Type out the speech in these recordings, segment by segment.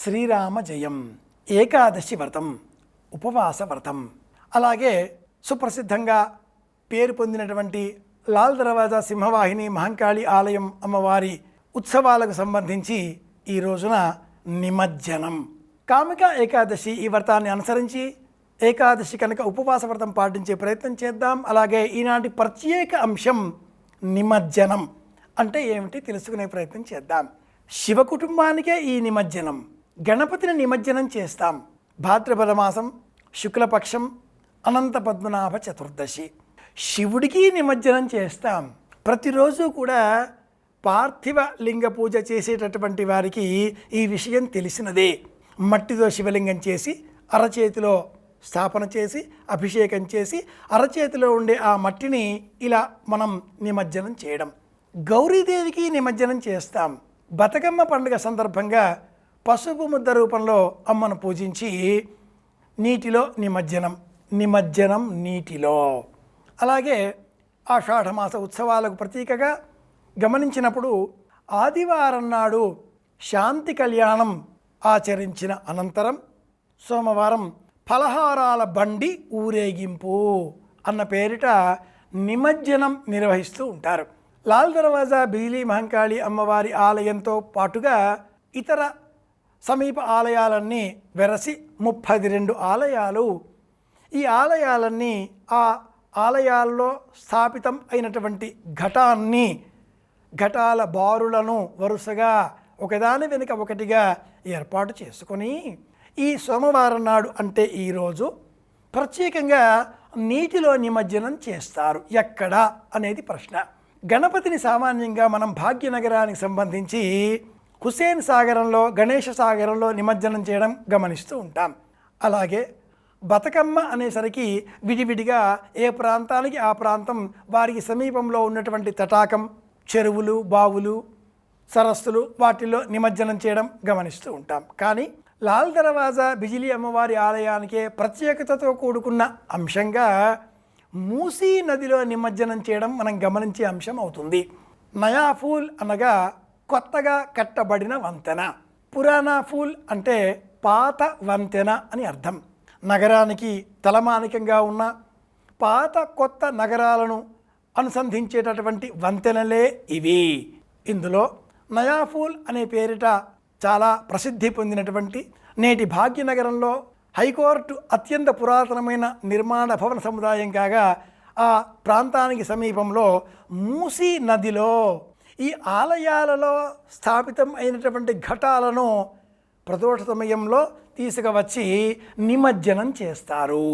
శ్రీరామ జయం, ఏకాదశి వ్రతం, ఉపవాస వ్రతం, అలాగే సుప్రసిద్ధంగా పేరు పొందినటువంటి లాల్ దర్వాజా సింహవాహిని మహంకాళి ఆలయం అమ్మవారి ఉత్సవాలకు సంబంధించి ఈ రోజున నిమజ్జనం. కామిక ఏకాదశి ఈ వ్రతాన్ని అనుసరించి ఏకాదశి కనుక ఉపవాస వ్రతం పాటించే ప్రయత్నం చేద్దాం. అలాగే ఈనాటి ప్రత్యేక అంశం నిమజ్జనం అంటే ఏమిటి తెలుసుకునే ప్రయత్నం చేద్దాం. శివ కుటుంబానికే ఈ నిమజ్జనం. గణపతిని నిమజ్జనం చేస్తాం. భాద్రపద మాసం శుక్లపక్షం అనంత పద్మనాభ చతుర్దశి శివుడికి నిమజ్జనం చేస్తాం. ప్రతిరోజు కూడా పార్థివ లింగ పూజ చేసేటటువంటి వారికి ఈ విషయం తెలిసినదే. మట్టితో శివలింగం చేసి అరచేతిలో స్థాపన చేసి అభిషేకం చేసి అరచేతిలో ఉండే ఆ మట్టిని ఇలా మనం నిమజ్జనం చేయడం. గౌరీదేవికి నిమజ్జనం చేస్తాం. బతుకమ్మ పండుగ సందర్భంగా పసుపు ముద్ద రూపంలో అమ్మను పూజించి నీటిలో నిమజ్జనం నీటిలో. అలాగే ఆషాఢమాస ఉత్సవాలకు ప్రతీకగా గమనించినప్పుడు ఆదివారం నాడు శాంతి కళ్యాణం ఆచరించిన అనంతరం సోమవారం ఫలహారాల బండి ఊరేగింపు అన్న పేరిట నిమజ్జనం నిర్వహిస్తూ ఉంటారు. లాల్ దర్వాజా బిజిలీ మహంకాళి అమ్మవారి ఆలయంతో పాటుగా ఇతర సమీప ఆలయాలన్నీ వెరసి 32 ఆలయాలు. ఈ ఆలయాలన్నీ ఆ ఆలయాల్లో స్థాపితం అయినటువంటి ఘటాల బారులను వరుసగా ఒకదాని వెనుక ఒకటిగా ఏర్పాటు చేసుకొని ఈ సోమవారం నాడు అంటే ఈరోజు ప్రత్యేకంగా నీటిలో నిమజ్జనం చేస్తారు. ఎక్కడ అనేది ప్రశ్న. గణపతిని సామాన్యంగా మనం భాగ్యనగరానికి సంబంధించి హుసేన్ సాగరంలో గణేష సాగరంలో నిమజ్జనం చేయడం గమనిస్తూ ఉంటాం. అలాగే బతుకమ్మ అనేసరికి విడివిడిగా ఏ ప్రాంతానికి ఆ ప్రాంతం వారికి సమీపంలో ఉన్నటువంటి తటాకం, చెరువులు, బావులు, సరస్సులు వాటిల్లో నిమజ్జనం చేయడం గమనిస్తూ ఉంటాం. కానీ లాల్ దర్వాజా బిజిలీ అమ్మవారి ఆలయానికే ప్రత్యేకతతో కూడుకున్న అంశంగా మూసీ నదిలో నిమజ్జనం చేయడం మనం గమనించే అంశం అవుతుంది. నయా ఫూల్ అనగా కొత్తగా కట్టబడిన వంతెన. పురాణా ఫూల్ అంటే పాత వంతెన అని అర్థం. నగరానికి తలమానికంగా ఉన్న పాత కొత్త నగరాలను అనుసంధించేటటువంటి వంతెనలే ఇవి. ఇందులో నయాఫూల్ అనే పేరిట చాలా ప్రసిద్ధి పొందినటువంటి నేటి భాగ్యనగరంలో హైకోర్టు అత్యంత పురాతనమైన నిర్మాణ భవన సముదాయం కాగా ఆ ప్రాంతానికి సమీపంలో మూసీ నదిలో ఈ ఆలయాలలో స్థాపితం అయినటువంటి ఘటాలను ప్రదోష సమయంలో తీసుకువచ్చి నిమజ్జనం చేస్తారు.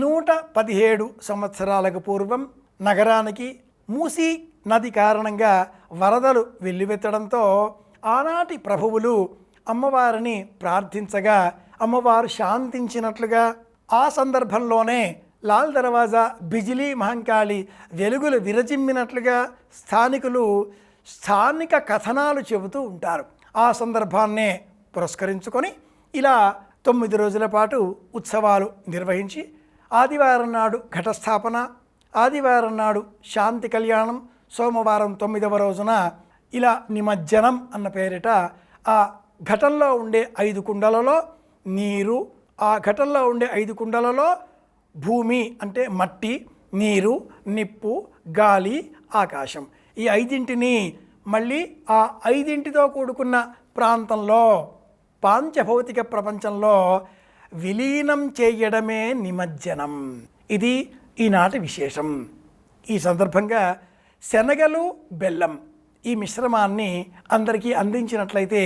117 సంవత్సరాలకు పూర్వం నగరానికి మూసీ నది కారణంగా వరదలు వెల్లువెత్తడంతో ఆనాటి ప్రభువులు అమ్మవారిని ప్రార్థించగా అమ్మవారు శాంతించినట్లుగా ఆ సందర్భంలోనే లాల్ దర్వాజా బిజిలీ మహంకాళి వెలుగులు విరజిమ్మినట్లుగా స్థానికులు స్థానిక కథనాలు చెబుతూ ఉంటారు. ఆ సందర్భాన్నే పురస్కరించుకొని ఇలా 9 రోజుల పాటు ఉత్సవాలు నిర్వహించి ఆదివారం నాడు ఘటస్థాపన, ఆదివారం నాడు శాంతి కళ్యాణం, సోమవారం 9వ రోజున ఇలా నిమజ్జనం అన్న పేరిట ఆ ఘటంలో ఉండే 5 కుండలలో నీరు, ఆ ఘటంలో ఉండే 5 కుండలలో భూమి అంటే మట్టి, నీరు, నిప్పు, గాలి, ఆకాశం ఈ 5ంటిని మళ్ళీ ఆ 5ంటితో కూడుకున్న ప్రాంతంలో పాంచభౌతిక ప్రపంచంలో విలీనం చేయడమే నిమజ్జనం. ఇది ఈనాటి విశేషం. ఈ సందర్భంగా శనగలు, బెల్లం ఈ మిశ్రమాన్ని అందరికీ అందించినట్లయితే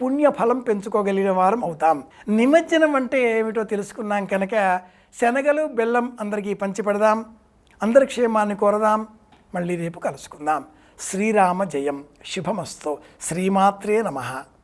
పుణ్యఫలం పెంచుకోగలిగిన వారం అవుతాం. నిమజ్జనం అంటే ఏమిటో తెలుసుకున్నాం కనుక శనగలు, బెల్లం అందరికీ పంచిపెడదాం. అందరి క్షేమాన్ని కోరదాం. మళ్ళీ రేపు కలుసుకుందాం. శ్రీరామ జయం. శుభమస్తు. శ్రీమాత్రే నమః.